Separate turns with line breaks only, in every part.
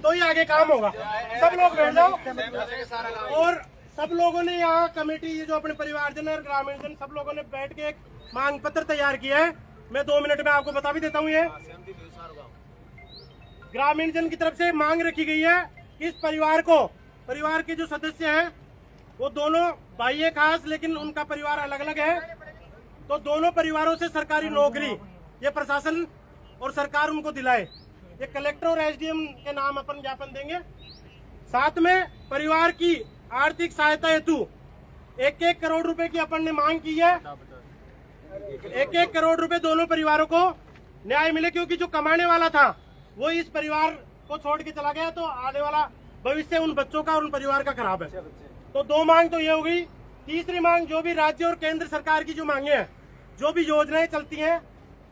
तो ही आगे काम होगा। सब लोग बैठ जाओ। और सब लोगों ने यहाँ कमेटी, ये जो अपने परिवारजन और ग्रामीण जन, सब लोगों ने बैठ के एक मांग पत्र तैयार किया है। मैं 2 मिनट में आपको बता भी देता हूँ। ये ग्रामीण जन की तरफ से मांग रखी गई है कि इस परिवार के जो सदस्य हैं वो दोनों भाई है खास, लेकिन उनका परिवार अलग अलग है। तो दोनों परिवारों से सरकारी नौकरी ये प्रशासन और सरकार उनको दिलाए। ये कलेक्टर और एसडीएम के नाम अपन ज्ञापन देंगे। साथ में परिवार की आर्थिक सहायता हेतु 1-1 करोड़ रुपए की अपन ने मांग की है। 1-1 करोड़ रुपए दोनों परिवारों को न्याय मिले, क्योंकि जो कमाने वाला था वो इस परिवार को छोड़ के चला गया, तो आने वाला भविष्य उन बच्चों का और उन परिवार का खराब है। तो 2 मांग तो ये हो गई। तीसरी मांग, जो भी राज्य और केंद्र सरकार की जो मांगे हैं, जो भी योजनाएं चलती हैं,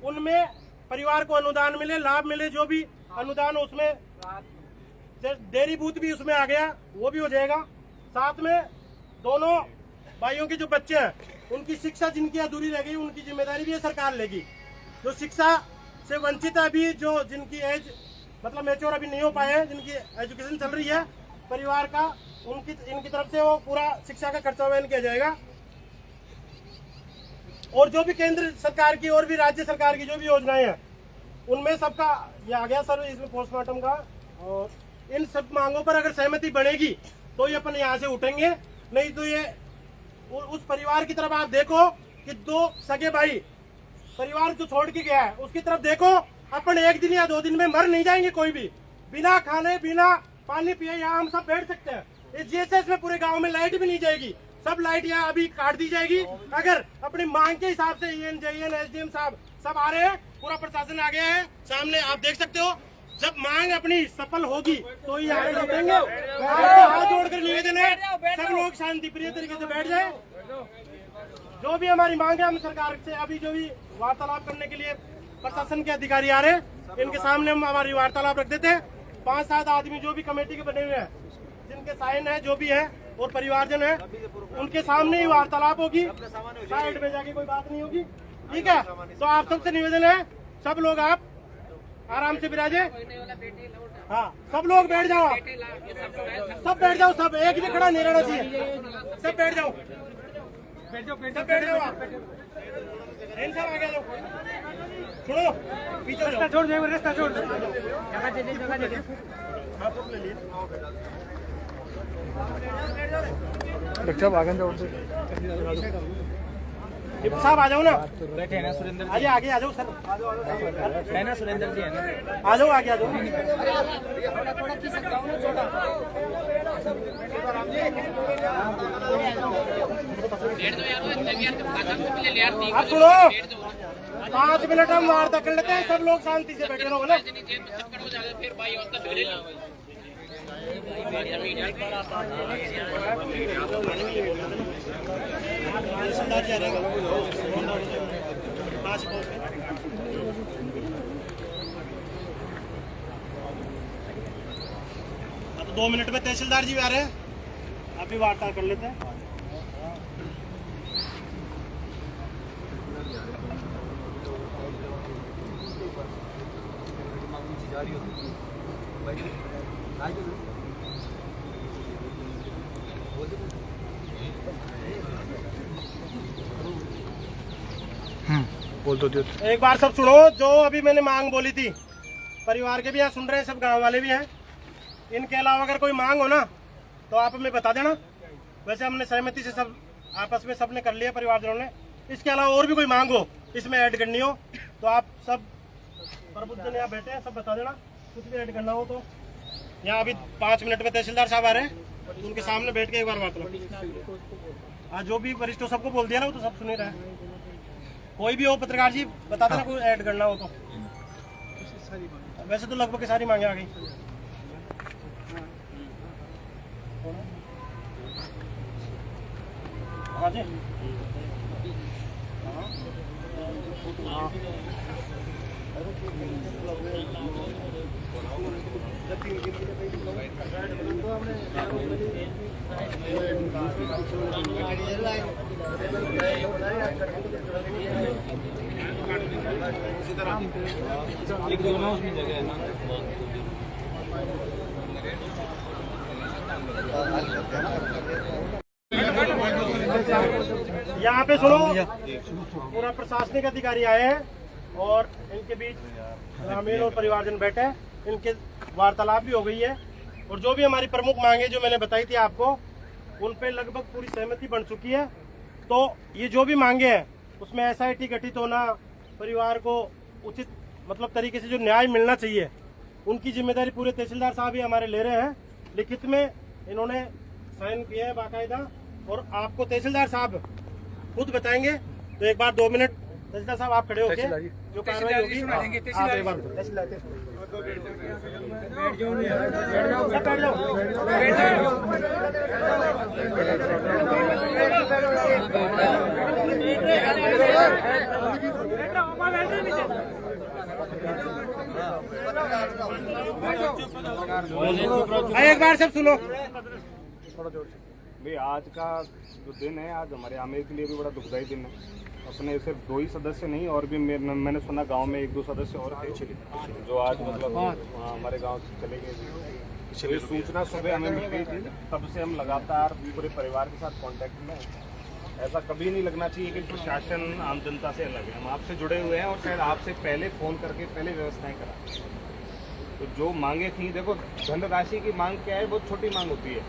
उनमें परिवार को अनुदान मिले, लाभ मिले। जो भी अनुदान उसमें डेयरी बूथ भी उसमें आ गया, वो भी हो जाएगा। साथ में दोनों भाइयों के जो बच्चे हैं, उनकी शिक्षा जिनकी अधूरी रह गई, उनकी जिम्मेदारी भी ये सरकार लेगी। जो शिक्षा से वंचित है अभी, जो जिनकी एज मतलब मैच्योर अभी नहीं हो पाए हैं, जिनकी एजुकेशन चल रही है परिवार का, इनकी तरफ से वो पूरा शिक्षा का खर्चा वहन किया जाएगा। और जो भी केंद्र सरकार की और भी राज्य सरकार की जो भी योजनाएं हैं, उनमें सबका ये आ गया सर इसमें पोस्टमार्टम का। और इन सब मांगों पर अगर सहमति बढ़ेगी तो ये अपन यहाँ से उठेंगे, नहीं तो ये उस परिवार की तरफ आप देखो कि 2 सगे भाई परिवार जो छोड़ के गया है, उसकी तरफ देखो। अपन 1 दिन या 2 दिन में मर नहीं जाएंगे कोई भी, बिना खाने बिना पानी पिए यहाँ हम सब बैठ सकते हैं। इस जीएसएस में पूरे गांव में लाइट भी नहीं जाएगी, सब लाइट यहाँ अभी काट दी जाएगी। अगर अपनी मांग के हिसाब से EN एसडीएम साहब सब आ रहे हैं, पूरा प्रशासन आ गया है सामने, आप देख सकते हो। जब मांग अपनी सफल होगी तो ही आगे लौटेंगे। हाथ जोड़कर निवेदन है, सब लोग शांति प्रिय तरीके से बैठ जाए। जो भी हमारी मांग है, हम सरकार से अभी जो भी वार्तालाप करने के लिए प्रशासन के अधिकारी आ रहे हैं, इनके सामने हम हमारी वार्तालाप रख देते हैं। 5-7 आदमी जो भी कमेटी के बने हुए हैं, जिनके साइन है, जो भी है, और परिवारजन है, उनके सामने ही वार्तालाप होगी। साइड में जाके कोई बात नहीं होगी, ठीक है। तो आप सबसे निवेदन है, सब लोग आप आराम से विराजे। हाँ, सब लोग बैठ जाओ, सब बैठ जाओ, सब एक भी खड़ा नहीं रहना चाहिए, सब बैठ जाओ, सब बैठ जाओ। आप सब आगे जाओ, छोड़ो पीछे जाओ, छोड़ दो रास्ता, छोड़ दो।
साहब आगे जाओ,
साहब आ जाओ ना,
बैठे हैं ना सुरेंद्र जी,
आगे आ जाओ सर,
है ना सुरेंद्र जी, है ना,
आ जाओ आगे आ जाओ। आप सुनो, 5 मिनट हम वार्ता कर लेते हैं, सब लोग शांति से बैठे रहो ना। तो 2 मिनट में तहसीलदार जी भी आ रहे हैं, अभी वार्ता कर लेते हैं।
बोल दो।
एक बार सब सुनो, जो अभी मैंने मांग बोली थी, परिवार के भी यहाँ सुन रहे हैं, सब गांव वाले भी हैं। इनके अलावा अगर कोई मांग हो ना तो आप हमें बता देना। वैसे हमने सहमति से सब आपस में सबने कर लिया परिवारजनों ने। इसके अलावा और भी कोई मांग हो इसमें ऐड करनी हो तो आप सब प्रबुद्धजन यहाँ बैठे हैं, सब बता देना। कुछ भी ऐड करना हो तो यहाँ अभी 5 मिनट में तहसीलदार साहब आ रहे हैं, उनके सामने बैठ के एक बार बात करो। आज जो भी वरिष्ठ सबको बोल दिया ना, वो तो सब सुन ही रहा है। कोई भी हो पत्रकार जी बता देना, कोई ऐड करना हो तो। वैसे तो लगभग सारी मांगे आ गई। हाँ जी,
एक दोनों उसमें जगह है ना।
पे सुनो, पूरा प्रशासनिक अधिकारी आए हैं और इनके बीच ग्रामीण और परिवारजन बैठे हैं, इनके वार्तालाप भी हो गई है और जो भी हमारी प्रमुख मांगे जो मैंने बताई थी आपको, उन पे लगभग पूरी सहमति बन चुकी है। तो ये जो भी मांगे हैं उसमें SIT गठित होना, परिवार को उचित मतलब तरीके से जो न्याय मिलना चाहिए, उनकी जिम्मेदारी पूरे तहसीलदार साहब ही हमारे ले रहे हैं। लिखित में इन्होंने साइन किया है बाकायदा और आपको तहसीलदार साहब खुद बताएंगे। तो एक बार 2 मिनट तहसीलदार साहब आप खड़े होके जो कार्रवाई होगी आप एक बार एक बार सब सुनो।
भाई आज का जो दिन है, आज हमारे आमेर के लिए भी बड़ा दुखदायी दिन है। अपने सिर्फ 2 ही सदस्य नहीं और भी मैंने सुना गांव में 1-2 सदस्य और थे जो आज मतलब हमारे गांव से चले गए। ये सूचना सुबह हमें मिल गई थी, तब से हम लगातार पूरे परिवार के साथ कांटेक्ट में हैं। ऐसा कभी नहीं लगना चाहिए कि प्रशासन आम जनता से अलग है। हम आपसे जुड़े हुए हैं और शायद आपसे पहले फ़ोन करके पहले व्यवस्थाएं करा। तो जो मांगे थी, देखो धनराशि की मांग क्या है, बहुत छोटी मांग होती है,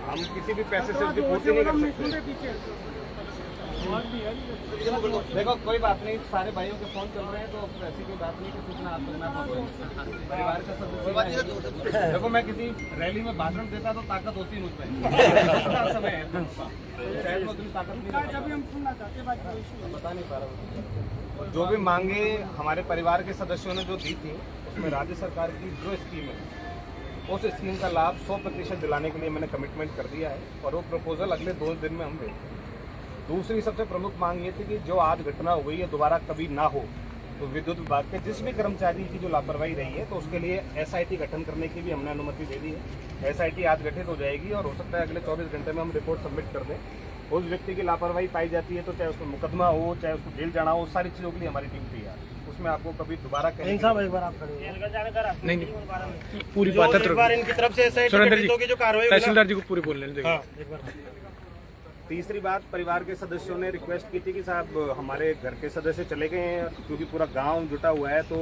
हम किसी भी पैसे से उसकी पूर्ति नहीं कर सकते। देखो कोई बात नहीं, सारे भाइयों के फोन चल रहे हैं तो ऐसी कोई बात नहीं कि सूचना आप तक ना पहुंचे। परिवार का सदस्य देखो, मैं किसी रैली में भाषण देता तो ताकत होती मुझ पर समय है, शायद उतनी ताकत नहीं बता नहीं पा रहा। जो भी मांगे हमारे परिवार के सदस्यों ने जो दी थी, उसमें राज्य सरकार की जो स्कीम है उस स्कीम का लाभ 100% दिलाने के लिए मैंने कमिटमेंट कर दिया है और वो प्रपोजल अगले 2 दिन में हम भेजेंगे। दूसरी सबसे प्रमुख मांग ये थी कि जो आज घटना हो गई है दोबारा कभी ना हो, तो विद्युत विभाग के जिस भी कर्मचारी की जो लापरवाही रही है तो उसके लिए SIT गठन करने की भी हमने अनुमति दे दी है। SIT आज गठित हो जाएगी और हो सकता है अगले 24 घंटे में हम रिपोर्ट सबमिट कर दें। उस व्यक्ति की लापरवाही पाई जाती है तो चाहे उसको मुकदमा हो, चाहे उसको जेल जाना हो, सारी चीज़ों के लिए हमारी टीम तैयार है। उसमें आपको कभी दोबारा
नहीं
पूरी बात
एक बार इनकी तरफ से जो कार्रवाई
तहसीलदार जी को पूरी बोलने देंगे।
तीसरी बात, परिवार के सदस्यों ने रिक्वेस्ट की थी कि साहब हमारे घर के सदस्य चले गए हैं, क्योंकि पूरा गांव जुटा हुआ है, तो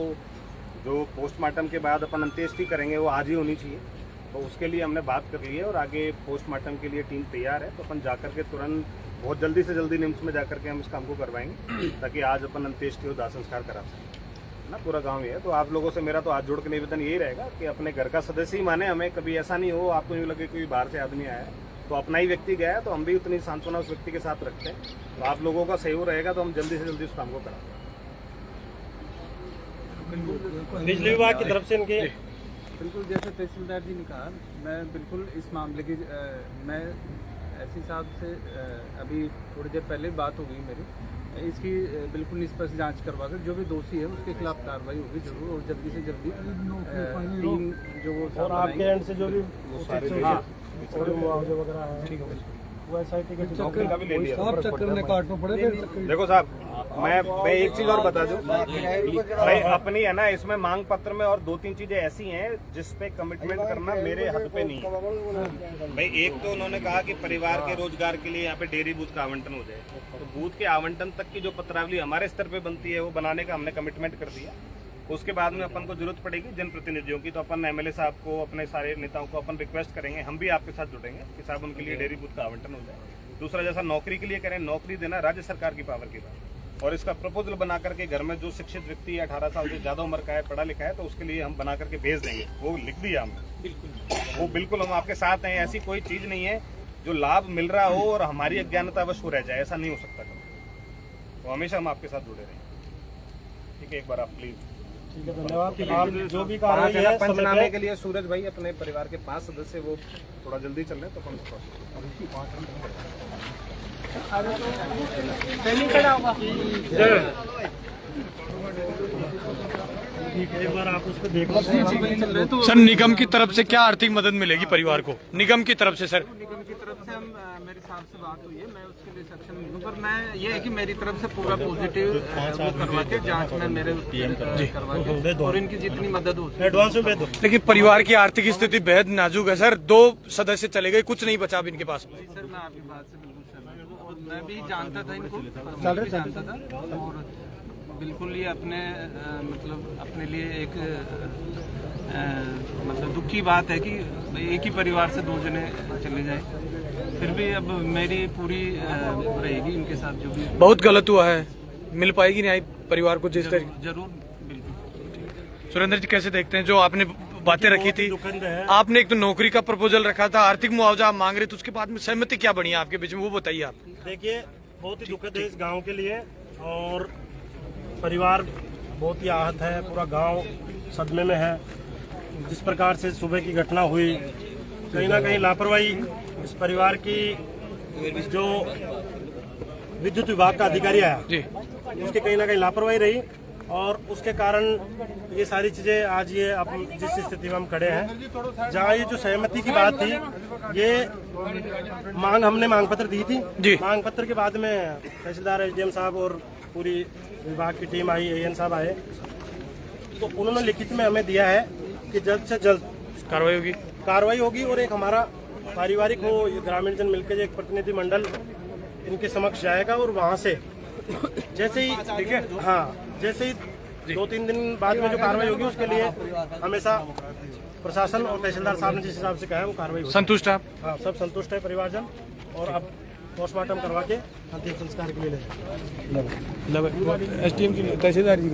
जो पोस्टमार्टम के बाद अपन अंत्येष्टि करेंगे वो आज ही होनी चाहिए। तो उसके लिए हमने बात कर ली है और आगे पोस्टमार्टम के लिए टीम तैयार है। तो अपन जाकर के तुरंत बहुत जल्दी से जल्दी निम्स में जाकर के हम इस काम को करवाएंगे ताकि आज अपन अंत्येष्टि और दाह संस्कार करा सकें ना। पूरा गाँव ही है, तो आप लोगों से मेरा तो हाथ जोड़ के निवेदन यही रहेगा कि अपने घर का सदस्य ही माने हमें। कभी ऐसा नहीं हो आपको यूँ लगे कोई बाहर से आदमी आया है, तो अपना ही व्यक्ति गया है तो हम भी उतनी सांत्वना उस व्यक्ति के साथ रखते हैं। तो आप लोगों का सहयोग रहेगा तो हम जल्दी से जल्दी उस काम को कराएंगे।
बिजली विभाग की तरफ से इनके
बिल्कुल जैसे तहसीलदार जी ने कहा, मैं बिल्कुल इस मामले की मैं SC साहब से अभी थोड़ी देर पहले बात हो गई मेरी, इसकी बिल्कुल निष्पक्ष जांच करवा कर जो भी दोषी है उसके खिलाफ कार्रवाई होगी जरूर और जल्दी से जल्दी टीम जो वो
और आपके एंड से जो भी मुआवजे वगैरह है वो SIT के
का भी ले लिया।
चक्कर में काटना पड़ेगा।
देखो साहब, मैं एक चीज और बता दूं भाई, अपनी है ना इसमें मांग पत्र में और 2-3 चीजें ऐसी हैं जिस पे कमिटमेंट करना मेरे हद पे नहीं है भाई। एक तो उन्होंने कहा कि परिवार के रोजगार के लिए यहाँ पे डेयरी बूथ का आवंटन हो जाए, तो बूथ के आवंटन तक की जो पत्रावली हमारे स्तर पे बनती है वो बनाने का हमने कमिटमेंट कर दिया। उसके बाद में अपन को जरूरत पड़ेगी जनप्रतिनिधियों की, तो अपन MLA साहब को, अपने सारे नेताओं को अपन रिक्वेस्ट करेंगे, हम भी आपके साथ जुड़ेंगे कि साहब उनके लिए डेयरी बूथ का आवंटन हो जाए। दूसरा, जैसा नौकरी के लिए करें, नौकरी देना राज्य सरकार की पावर की बात, और इसका प्रपोजल बना करके घर में जो शिक्षित व्यक्ति है 18 साल से ज्यादा उम्र का है, पढ़ा लिखा है, तो उसके लिए हम बना करके भेज देंगे। वो लिख दिया हमने, वो बिल्कुल हम आपके साथ हैं। ऐसी कोई चीज नहीं है जो लाभ मिल रहा हो और हमारी अज्ञानतावश हो रह जाए, ऐसा नहीं हो सकता कभी। तो हमेशा हम आपके साथ जुड़े रहेंगे। ठीक है, एक बार आप प्लीज।
ठीक है, धन्यवाद। आप जो भी कार्रवाई है
पंचनामे के लिए सूरज भाई अपने परिवार के 5 सदस्य वो थोड़ा जल्दी चल रहे हैं, तो अपन
एक बार आप उसको देख लो।
सर, निगम की तरफ से क्या आर्थिक मदद मिलेगी परिवार को? निगम की तरफ से सर,
निगम की तरफ से हम मेरे साहब से बात हुई है, मैं उसके लिए सक्षम नहीं हूँ, पर मैं ये है कि मेरी तरफ से पूरा पॉजिटिव करवा के जांच में मेरे करवा के और इनकी जितनी मदद हो
एडवांस में दो।
लेकिन परिवार की आर्थिक स्थिति बेहद नाजुक है सर, 2 सदस्य चले गए, कुछ नहीं बचा अब इनके पास।
सर मैं आपकी बात से बिल्कुल सहमत हूँ और मैं भी जानता था इनको, मैं भी जानता था, और बिल्कुल ये अपने मतलब अपने लिए एक मतलब दुख की बात है कि एक ही परिवार से 2 जने चले जाए। फिर भी अब मेरी पूरी रहेगी इनके साथ जो भी।
बहुत गलत हुआ है, मिल पाएगी न्याय परिवार को जिस तरीके।
जरूर, बिल्कुल।
सुरेंद्र जी कैसे देखते हैं जो आपने बातें रखी थी?
दुखद है।
आपने एक तो नौकरी का प्रपोजल रखा था, आर्थिक मुआवजा आप मांग रहे थे, उसके बाद में सहमति क्या बनी आपके बीच में, वो बताइए आप।
देखिए, बहुत ही दुखद है इस गांव के लिए, और परिवार बहुत ही आहत है, पूरा गांव सदमे में है। जिस प्रकार से सुबह की घटना हुई, कहीं ना कहीं लापरवाही इस परिवार की, जो विद्युत विभाग का अधिकारी आया
जी,
उसकी कहीं ना कहीं लापरवाही रही, और उसके कारण ये सारी चीजें आज ये अब जिस स्थिति में हम खड़े हैं, जहाँ ये जो सहमति की बात थी, ये हमने मांग पत्र दी थी
जी।
मांग पत्र के बाद में तहसीलदार एसडीएम साहब और पूरी विभाग की टीम आई, एएन साहब आए, तो उन्होंने लिखित में हमें दिया है कि जल्द से जल्द कार्रवाई होगी, और एक हमारा पारिवारिक हो ग्रामीण जन मिलकर एक प्रतिनिधि मंडल इनके समक्ष जाएगा, और वहाँ से जैसे ही, ठीक है, हाँ, जैसे ही 2-3 दिन बाद में जो कार्रवाई होगी, उसके लिए हमेशा प्रशासन और तहसीलदार साहब ने जिस हिसाब से कहा है वो कार्रवाई होगी।
संतुष्ट आप?
हाँ, सब संतुष्ट है परिवारजन, और अब पोस्टमार्टम करवा के अंतिम संस्कार के लिए ले
एसडीएम की तहसीलदार जी